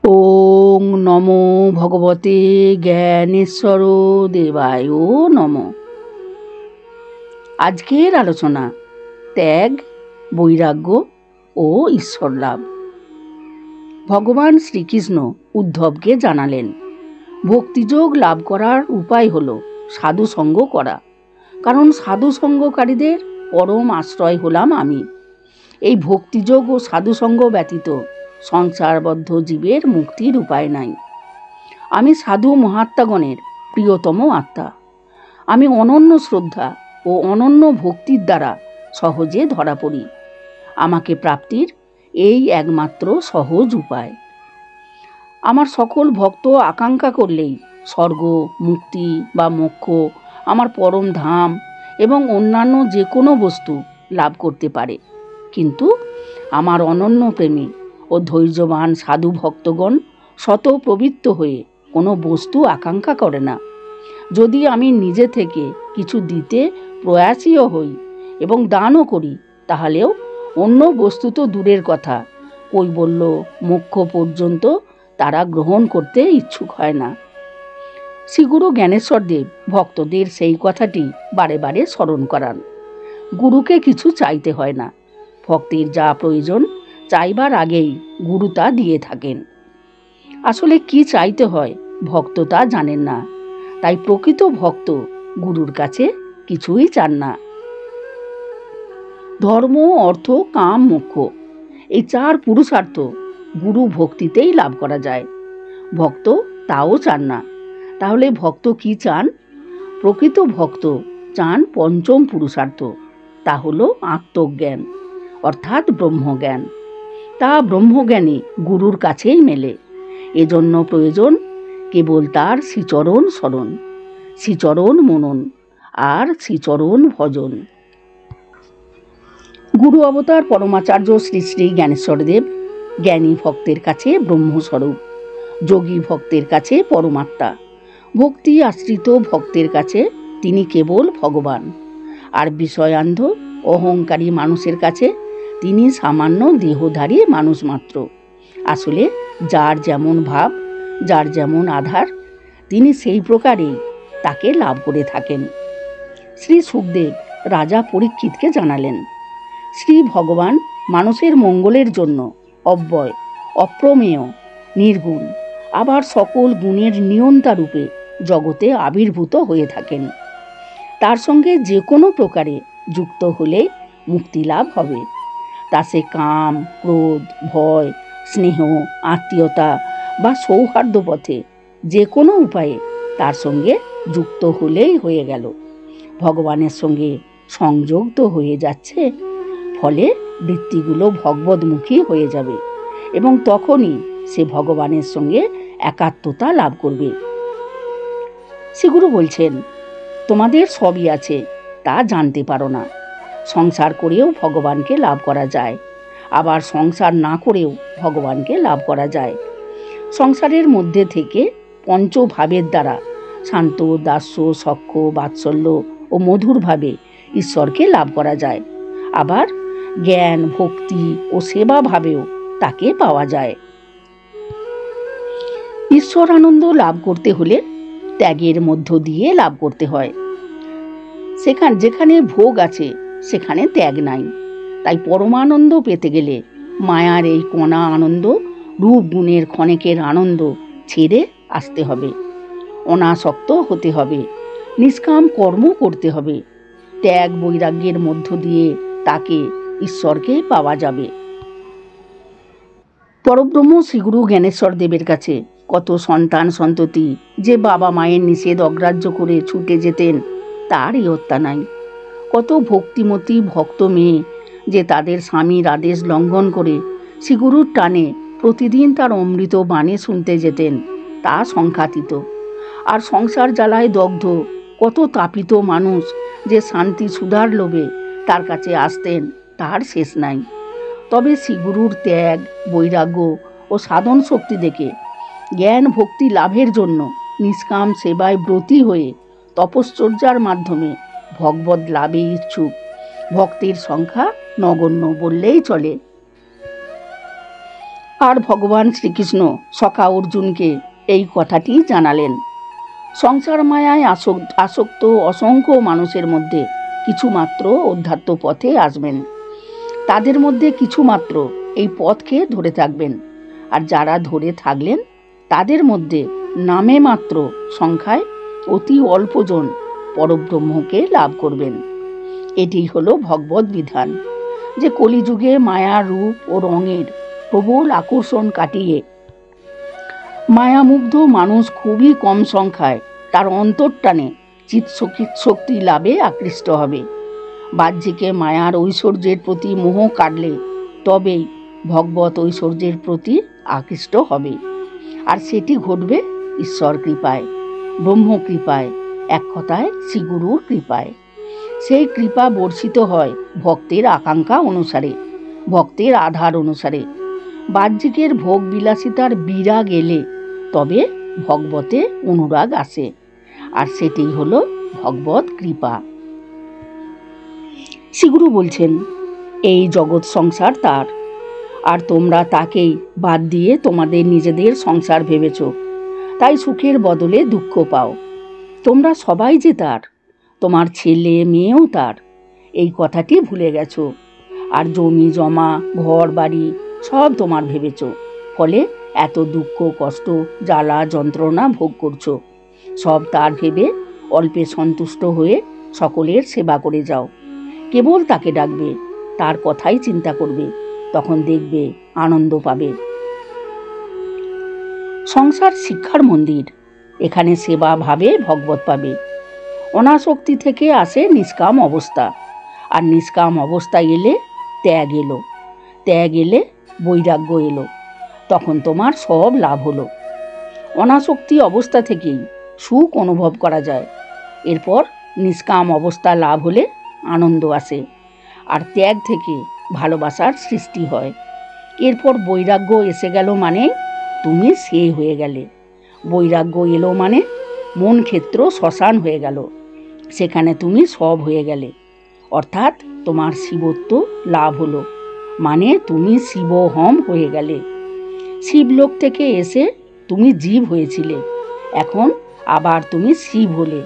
ওং নমো ভগবতে জ্ঞানেশ্বর দেবায় নমঃ। আজকের আলোচনা ত্যাগ, বৈরাগ্য ও ঈশ্বর লাভ। ভগবান শ্রীকৃষ্ণ উদ্ধবকে জানালেন, ভক্তিযোগ লাভ করার উপায় হল সাধুসঙ্গ করা, কারণ সাধুসঙ্গকারীদের পরম আশ্রয় হলাম আমি। এই ভক্তিযোগ ও সাধুসঙ্গ ব্যতীত সংসারবদ্ধ জীবের মুক্তির উপায় নাই। আমি সাধু মহাত্মাগণের প্রিয়তম আত্মা। আমি অনন্য শ্রদ্ধা ও অনন্য ভক্তির দ্বারা সহজে ধরা পড়ি। আমাকে প্রাপ্তির এই একমাত্র সহজ উপায়। আমার সকল ভক্ত আকাঙ্ক্ষা করলেই স্বর্গ, মুক্তি বা মোক্ষ, আমার পরম ধাম এবং অন্যান্য যে কোনো বস্তু লাভ করতে পারে। কিন্তু আমার অনন্য প্রেমী ও ধৈর্যবান সাধু ভক্তগণ স্বতঃপ্রবৃত্ত হয়ে কোনো বস্তু আকাঙ্ক্ষা করে না। যদি আমি নিজে থেকে কিছু দিতে প্রয়াসীও হই এবং দানও করি, তাহলেও অন্য বস্তু তো দূরের কথা, কৈবল্য মোক্ষ পর্যন্ত তারা গ্রহণ করতে ইচ্ছুক হয় না। শ্রীগুরু জ্ঞানেশ্বর দেব ভক্তদের সেই কথাটি বারে বারে স্মরণ করান। গুরুকে কিছু চাইতে হয় না, ভক্তের যা প্রয়োজন চাইবার আগেই গুরু তা দিয়ে থাকেন। আসলে কি চাইতে হয় ভক্ত তা জানেন না, তাই প্রকৃত ভক্ত গুরুর কাছে কিছুই চান না। ধর্ম, অর্থ, কাম, মোক্ষ, এই চার পুরুষার্থ গুরু ভক্তিতেই লাভ করা যায়। ভক্ত তাও চান না। তাহলে ভক্ত কি চান? প্রকৃত ভক্ত চান পঞ্চম পুরুষার্থ, তা হলো আত্মজ্ঞান অর্থাৎ ব্রহ্মজ্ঞান। তা ব্রহ্মজ্ঞানী গুরুর কাছেই মেলে। এজন্য প্রয়োজন কেবল তার শ্রীচরণ স্মরণ, শ্রীচরণ মনন আর শ্রীচরণ ভজন। গুরু অবতার পরমাচার্য শ্রী শ্রী জ্ঞানেশ্বরদেব জ্ঞানী ভক্তের কাছে ব্রহ্মস্বরূপ, যোগী ভক্তের কাছে পরমাত্মা, ভক্তি আশ্রিত ভক্তের কাছে তিনি কেবল ভগবান, আর বিষয়ান্ধ অহংকারী মানুষের কাছে তিনি সামান্য দেহধারী মানুষ মাত্র। আসলে যার যেমন ভাব, যার যেমন আধার, তিনি সেই প্রকারেই তাকে লাভ করে থাকেন। শ্রী সুখদেব রাজা পরীক্ষিতকে জানালেন, শ্রী ভগবান মানুষের মঙ্গলের জন্য অব্যয়, অপ্রমেয়, নির্গুণ, আবার সকল গুণের নিয়ন্তা রূপে জগতে আবির্ভূত হয়ে থাকেন। তার সঙ্গে যে কোনো প্রকারে যুক্ত হলে মুক্তি লাভ হবে। তা সে কাম, ক্রোধ, ভয়, স্নেহ, আত্মীয়তা বা সৌহার্দ্য পথে যে কোনো উপায়ে তার সঙ্গে যুক্ত হলেই হয়ে গেল। ভগবানের সঙ্গে সংযোগ তো হয়ে যাচ্ছে, ফলে বৃত্তিগুলো ভগবদ্মুখী হয়ে যাবে এবং তখনই সে ভগবানের সঙ্গে একাত্মতা লাভ করবে। শ্রীগুরু বলছেন, তোমাদের সবই আছে, তা জানতে পারো না। সংসার করেও ভগবানকে লাভ করা যায়, আবার সংসার না করেও ভগবানকে লাভ করা যায়। সংসারের মধ্যে থেকে পঞ্চভাবের দ্বারা শান্ত, দাস্য, সখ্য, বাৎসল্য ও মধুরভাবে ঈশ্বরকে লাভ করা যায়। আবার জ্ঞান, ভক্তি ও সেবা ভাবেও তাকে পাওয়া যায়। ঈশ্বর আনন্দ লাভ করতে হলে ত্যাগের মধ্য দিয়ে লাভ করতে হয়। যেখানে ভোগ আছে সেখানে ত্যাগ নাই। তাই পরমানন্দ পেতে গেলে মায়ার এই কণা আনন্দ, রূপ গুণের ক্ষণিকের আনন্দ ছেড়ে আসতে হবে। অনাসক্ত হতে হবে, নিষ্কাম কর্ম করতে হবে। ত্যাগ বৈরাগ্যের মধ্য দিয়ে তাকে ঈশ্বরকে পাওয়া যাবে। পরব্রহ্ম শ্রীগুরু জ্ঞানেশ্বর দেবের কাছে কত সন্তান সন্ততি যে বাবা মায়ের নিষেধ অগ্রাহ্য করে ছুটে যেতেন, তার ইয়ত্তা নাই। কত ভক্তিমতী ভক্ত মেয়ে যে তাদের স্বামীর আদেশ লঙ্ঘন করে শ্রীগুরুর টানে প্রতিদিন তার অমৃত বাণী শুনতে যেতেন, তা সংখ্যাতীত। আর সংসার জ্বালায় দগ্ধ কত তাপিত মানুষ যে শান্তি সুধার লোভে তার কাছে আসতেন, তার শেষ নাই। তবে শ্রীগুরুর ত্যাগ, বৈরাগ্য ও সাধন শক্তি দেখে জ্ঞান ভক্তি লাভের জন্য নিষ্কাম সেবায় ব্রতী হয়ে তপশ্চর্যার মাধ্যমে ভগবদ লাভে ইচ্ছুক ভক্তের সংখ্যা নগণ্য বললেই চলে। আর ভগবান শ্রীকৃষ্ণ সখা অর্জুনকে এই কথাটি জানালেন। সংসার মায়ায় আসক্ত অসংখ্য মানুষের মধ্যে কিছু মাত্র অধ্যাত্ম পথে আসবেন। তাদের মধ্যে কিছু মাত্র এই পথকে ধরে থাকবেন, আর যারা ধরে থাকলেন তাদের মধ্যে নামে মাত্র সংখ্যায় অতি অল্পজন পরব্রহ্মকে লাভ করবেন। এটি হলো ভগবত বিধান, যে কলিযুগে মায়া রূপ ও রঙের প্রবল আকর্ষণ কাটিয়ে মায়ামুগ্ধ মানুষ খুবই কম সংখ্যায় তার অন্তর্টানে চিৎ শক্তি লাভে আকৃষ্ট হবে। বাহ্যিকে মায়ার ঐশ্বর্যের প্রতি মোহ কাটলে তবেই ভগবত ঐশ্বর্যের প্রতি আকৃষ্ট হবে, আর সেটি ঘটবে ঈশ্বর কৃপায়, ব্রহ্ম কৃপায়, এক কথায় শ্রীগুরুর কৃপায়। সেই কৃপা বর্ষিত হয় ভক্তের আকাঙ্ক্ষা অনুসারে, ভক্তের আধার অনুসারে। বাহ্যিকের ভোগ বিলাসিতার বিরাগ এলে তবে ভগবতে অনুরাগ আসে, আর সেটি হলো ভগবত কৃপা। শ্রীগুরু বলছেন, এই জগৎ সংসার তার, আর তোমরা তাকেই বাদ দিয়ে তোমাদের নিজেদের সংসার ভেবেছ, তাই সুখের বদলে দুঃখ পাও। তোমরা সবাই যে তার, তোমার ছেলে মেয়েও তার, এই কথাটি ভুলে গেছ। আর জমি জমা ঘর বাড়ি সব তোমার ভেবেছ, ফলে এত দুঃখ কষ্ট জ্বালা যন্ত্রণা ভোগ করছো। সব তার ভেবে অল্পে সন্তুষ্ট হয়ে সকলের সেবা করে যাও। কেবল তাকে ডাকবে, তার কথাই চিন্তা করবে, তখন দেখবে আনন্দ পাবে। সংসার শিক্ষার মন্দির, এখানে সেবা ভাবে ভগবত পাবে। অনাসক্তি থেকে আসে নিষ্কাম অবস্থা, আর নিষ্কাম অবস্থা এলে ত্যাগ এলো, ত্যাগ এলে বৈরাগ্য এলো, তখন তোমার সব লাভ হলো। অনাসক্তি অবস্থা থেকেই সুখ অনুভব করা যায়। এরপর নিষ্কাম অবস্থা লাভ হলে আনন্দ আসে, আর ত্যাগ থেকে ভালোবাসার সৃষ্টি হয়। এরপর বৈরাগ্য এসে গেল মানে তুমি সে হয়ে গেলে। বৈরাগ্য এলো মানে মন ক্ষেত্র শ্মশান হয়ে গেল, সেখানে তুমি সব হয়ে গেলে, অর্থাৎ তোমার শিবত্ব লাভ হলো, মানে তুমি শিবহম হয়ে গেলে। শিবলোক থেকে এসে তুমি জীব হয়েছিলে, এখন আবার তুমি শিব হলে,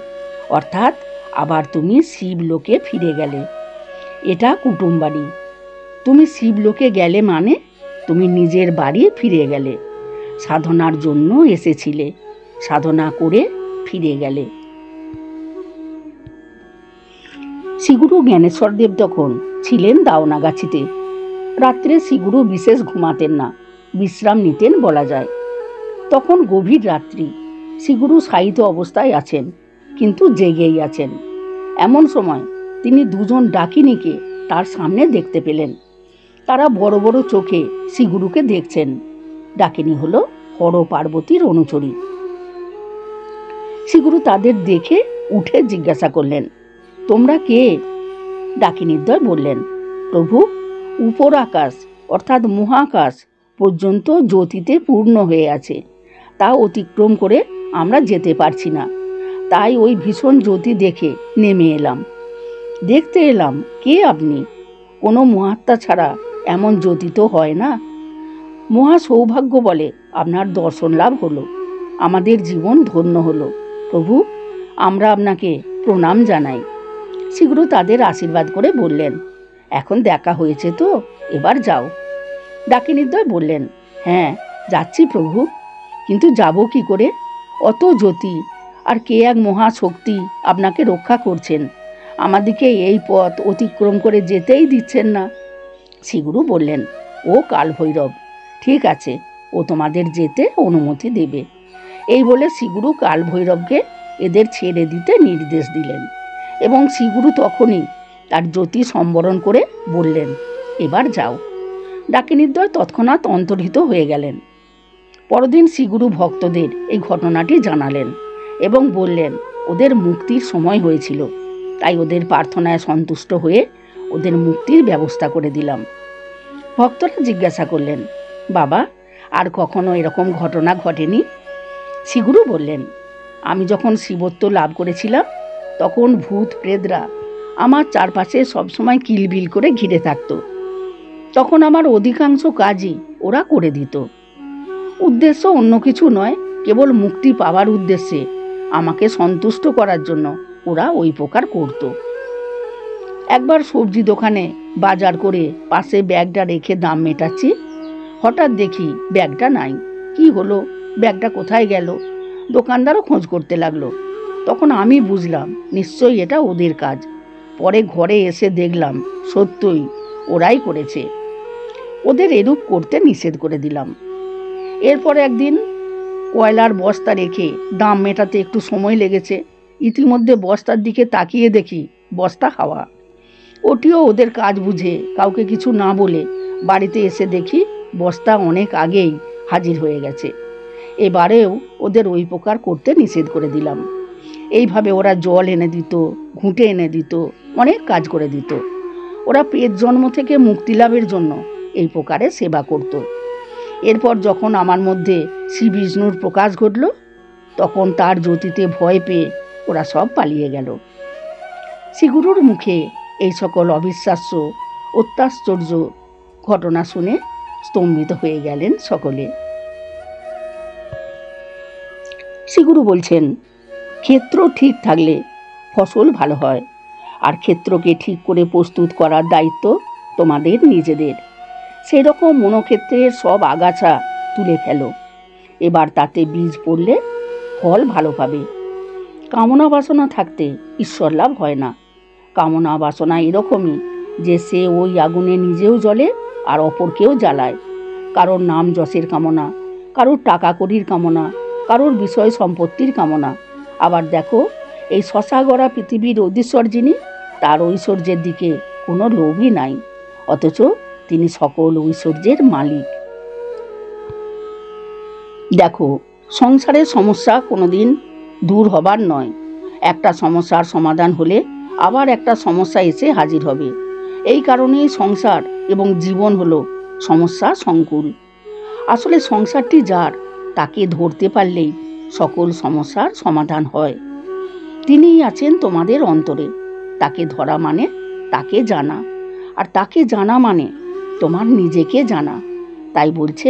অর্থাৎ আবার তুমি শিবলোকে ফিরে গেলে। এটা কুটুম বাড়ি। তুমি শিবলোকে গেলে মানে তুমি নিজের বাড়ি ফিরে গেলে। সাধনার জন্য এসেছিলে, সাধনা করে ফিরে গেলে। শ্রীগুরু জ্ঞানেশ্বরদেব তখন ছিলেন দাওনাগাছিতে। রাত্রে শ্রীগুরু বিশেষ ঘুমাতেন না, বিশ্রাম নিতেন বলা যায়। তখন গভীর রাত্রি, শ্রীগুরু শায়িত অবস্থায় আছেন, কিন্তু জেগেই আছেন। এমন সময় তিনি দুজন ডাকিনীকে তার সামনে দেখতে পেলেন। তারা বড় বড় চোখে শ্রীগুরুকে দেখছেন। ডাকিনী হলো হর পার্বতীর অনুচরী। শ্রীগুরু তাদের দেখে উঠে জিজ্ঞাসা করলেন, তোমরা কে? ডাকিনীদ্বয় বললেন, প্রভু, উপর আকাশ অর্থাৎ মহাকাশ পর্যন্ত জ্যোতিতে পূর্ণ হয়ে আছে, তা অতিক্রম করে আমরা যেতে পারছি না, তাই ওই ভীষণ জ্যোতি দেখে নেমে এলাম। দেখতে এলাম কে আপনি? কোনো মহাত্মা ছাড়া এমন জ্যোতি তো হয় না। মহা সৌভাগ্য বলে আপনার দর্শন লাভ হলো, আমাদের জীবন ধন্য হলো। প্রভু, আমরা আপনাকে প্রণাম জানাই। শ্রীগুরু তাদের আশীর্বাদ করে বললেন, এখন দেখা হয়েছে তো, এবার যাও। ডাকিনীদ্বয় বললেন, হ্যাঁ যাচ্ছি প্রভু, কিন্তু যাব কি করে? অত জ্যোতি আর কে এক মহাশক্তি আপনাকে রক্ষা করছেন, আমাদিকে এই পথ অতিক্রম করে যেতেই দিচ্ছেন না। শ্রীগুরু বললেন, ও কালভৈরব, ঠিক আছে, ও তোমাদের যেতে অনুমতি দেবে। এই বলে শ্রীগুরু কালভৈরবকে এদের ছেড়ে দিতে নির্দেশ দিলেন, এবং শ্রীগুরু তখনই তার জ্যোতি সম্বরণ করে বললেন, এবার যাও। ডাকিনীদ্বয় তৎক্ষণাৎ অন্তর্হিত হয়ে গেলেন। পরদিন শ্রীগুরু ভক্তদের এই ঘটনাটি জানালেন এবং বললেন, ওদের মুক্তির সময় হয়েছিল, তাই ওদের প্রার্থনায় সন্তুষ্ট হয়ে ওদের মুক্তির ব্যবস্থা করে দিলাম। ভক্তরা জিজ্ঞাসা করলেন, বাবা, আর কখনো এরকম ঘটনা ঘটেনি? শ্রীগুরু বললেন, আমি যখন শিবত্ব লাভ করেছিলাম তখন ভূত প্রেতরা আমার চারপাশে সবসময় কিলবিল করে ঘিরে থাকতো। তখন আমার অধিকাংশ কাজই ওরা করে দিত। উদ্দেশ্য অন্য কিছু নয়, কেবল মুক্তি পাওয়ার উদ্দেশ্যে, আমাকে সন্তুষ্ট করার জন্য ওরা ওই প্রকার করত। একবার সবজি দোকানে বাজার করে পাশে ব্যাগটা রেখে দাম মেটাচ্ছি, হঠাৎ দেখি ব্যাগটা নাই। কি হলো, ব্যাগটা কোথায় গেল? দোকানদারও খোঁজ করতে লাগলো। তখন আমি বুঝলাম নিশ্চয়ই এটা ওদের কাজ। পরে ঘরে এসে দেখলাম সত্যই ওরাই করেছে। ওদের এরূপ করতে নিষেধ করে দিলাম। এরপরে একদিন কয়লার বস্তা রেখে দাম মেটাতে একটু সময় লেগেছে। ইতিমধ্যে বস্তার দিকে তাকিয়ে দেখি বস্তা হাওয়া। ওটিও ওদের কাজ বুঝে কাউকে কিছু না বলে বাড়িতে এসে দেখি বস্তা অনেক আগেই হাজির হয়ে গেছে। এবারেও ওদের ওই প্রকার করতে নিষেধ করে দিলাম। এইভাবে ওরা জল এনে দিত, ঘুঁটে এনে দিত, অনেক কাজ করে দিত। ওরা পেট জন্ম থেকে মুক্তি লাভের জন্য এই প্রকারে সেবা করত। এরপর যখন আমার মধ্যে শ্রী বিষ্ণুর প্রকাশ ঘটল, তখন তার জ্যোতিতে ভয় পেয়ে ওরা সব পালিয়ে গেল। শ্রীগুরুর মুখে এই সকল অবিশ্বাস্য অত্যাশ্চর্য ঘটনা শুনে স্তম্ভিত হয়ে গেলেন সকলে। শ্রীগুরু বলছেন, ক্ষেত্র ঠিক থাকলে ফসল ভালো হয়, আর ক্ষেত্রকে ঠিক করে প্রস্তুত করার দায়িত্ব তোমাদের নিজেদের। সেই রকম মনোক্ষেত্রের সব আগাছা তুলে ফেলো। এবার তাতে বীজ পড়লে ফল ভালো পাবে। কামনা বাসনা থাকতে ঈশ্বর লাভ হয় না। কামনা বাসনা এরকমই যে সে ওই আগুনে নিজেও জ্বলে আর অপরকেও জ্বালায়। কারোর নাম যশের কামনা, কারোর টাকা কড়ির কামনা, কারোর বিষয় সম্পত্তির কামনা। আবার দেখো, এই শশা গড়া পৃথিবীর অধীশ্বর যিনি, তার ঐশ্বর্যের দিকে কোনো লোভই নাই, অথচ তিনি সকল ঐশ্বর্যের মালিক। দেখো, সংসারের সমস্যা কোনোদিন দূর হবার নয়। একটা সমস্যার সমাধান হলে আবার একটা সমস্যা এসে হাজির হবে। এই কারণেই সংসার এবং জীবন হলো সমস্যা সংকুল। আসলে সংসারটি যার, তাকে ধরতে পারলেই সকল সমস্যার সমাধান হয়। তিনিই আছেন তোমাদের অন্তরে। তাকে ধরা মানে তাকে জানা, আর তাকে জানা মানে তোমার নিজেকে জানা। তাই বলছে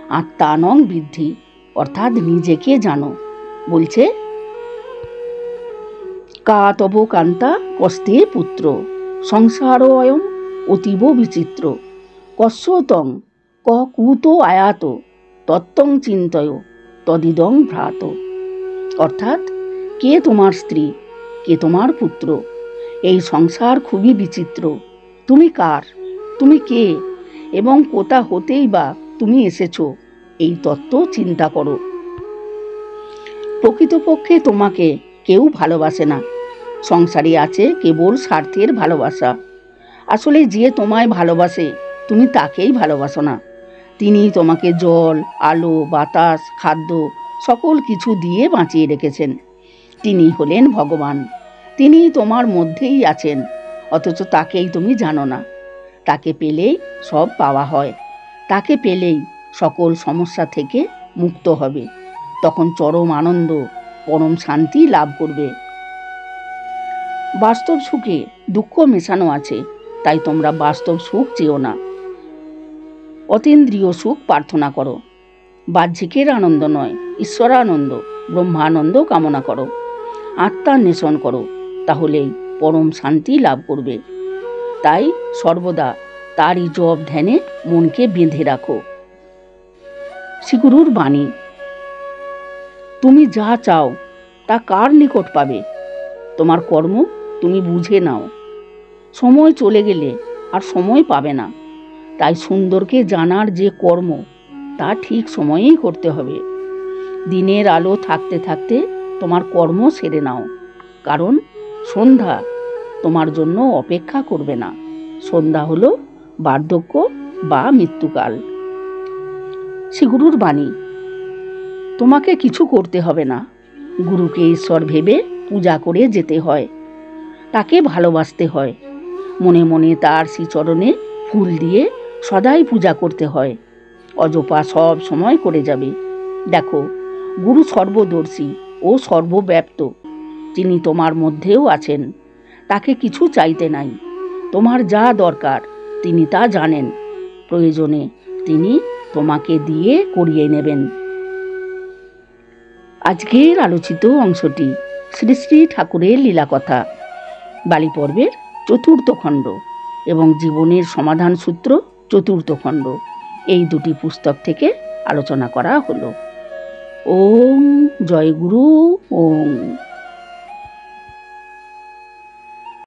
আত্মানং বৃদ্ধি, অর্থাৎ নিজেকে জানো। বলছে কা তব কান্তা কস্তে পুত্র সংসার অয়ম অতীব বিচিত্র কস্যতং ক কুতো আয়াত তত্ত্বং চিন্তয় তদিদং ভ্রাত। অর্থাৎ, কে তোমার স্ত্রী, কে তোমার পুত্র? এই সংসার খুবই বিচিত্র। তুমি কার, তুমি কে, এবং কোথা হতেই বা তুমি এসেছ, এই তত্ত্ব চিন্তা করো। প্রকৃতপক্ষে তোমাকে কেউ ভালোবাসে না। সংসারে আছে কেবল স্বার্থের ভালোবাসা। আসলে যে তোমায় ভালোবাসে, তুমি তাকেই ভালোবাসো না। তিনি তোমাকে জল, আলো, বাতাস, খাদ্য সকল কিছু দিয়ে বাঁচিয়ে রেখেছেন। তিনি হলেন ভগবান। তিনি তোমার মধ্যেই আছেন, অথচ তাকেই তুমি জানো না। তাকে পেলেই সব পাওয়া হয়। তাকে পেলেই সকল সমস্যা থেকে মুক্ত হবে। তখন চরম আনন্দ, পরম শান্তি লাভ করবে। বাস্তব সুখে দুঃখ মেশানো আছে, তাই তোমরা বাস্তব সুখ চেও না। অতীন্দ্রিয় সুখ প্রার্থনা করো। বাহ্যিকের আনন্দ নয়, ঈশ্বরানন্দ, ব্রহ্মানন্দ কামনা করো। আত্মান্বেষণ করো, তাহলেই পরম শান্তি লাভ করবে। তাই সর্বদা তারই জপ ধ্যানে মনকে বেঁধে রাখো। শ্রীগুরুর বাণী, তুমি যা চাও তা কার নিকট পাবে? তোমার কর্ম তুমি বুঝে নাও। সময় চলে গেলে আর সময় পাবে না। তাই সুন্দরকে জানার যে কর্ম, তা ঠিক সময়েই করতে হবে। দিনের আলো থাকতে থাকতে তোমার কর্ম সেরে নাও, কারণ সন্ধ্যা তোমার জন্য অপেক্ষা করবে না। সন্ধ্যা হলো বার্ধক্য বা মৃত্যুকাল। শ্রীগুরুর বাণী, তোমাকে কিছু করতে হবে না। গুরুকে ঈশ্বর ভেবে পূজা করে যেতে হয়। তাকে ভালোবাসতে হয়। মনে মনে তার শ্রীচরণে ফুল দিয়ে সদাই পূজা করতে হয়। অজপা সব সময় করে যাবে। দেখো, গুরু সর্বদর্শী ও সর্বব্যাপ্ত। তিনি তোমার মধ্যেও আছেন। তাকে কিছু চাইতে নাই। তোমার যা দরকার তিনি তা জানেন। প্রয়োজনে তিনি তোমাকে দিয়ে করিয়ে নেবেন। আজকের আলোচিত অংশটি শ্রী শ্রী ঠাকুরের লীলাকথা বালী পর্বের চতুর্থ খণ্ড এবং জীবনের সমাধান সূত্র চতুর্থ খণ্ড, এই দুটি পুস্তক থেকে আলোচনা করা হলো। ওম জয় গুরু। ওম।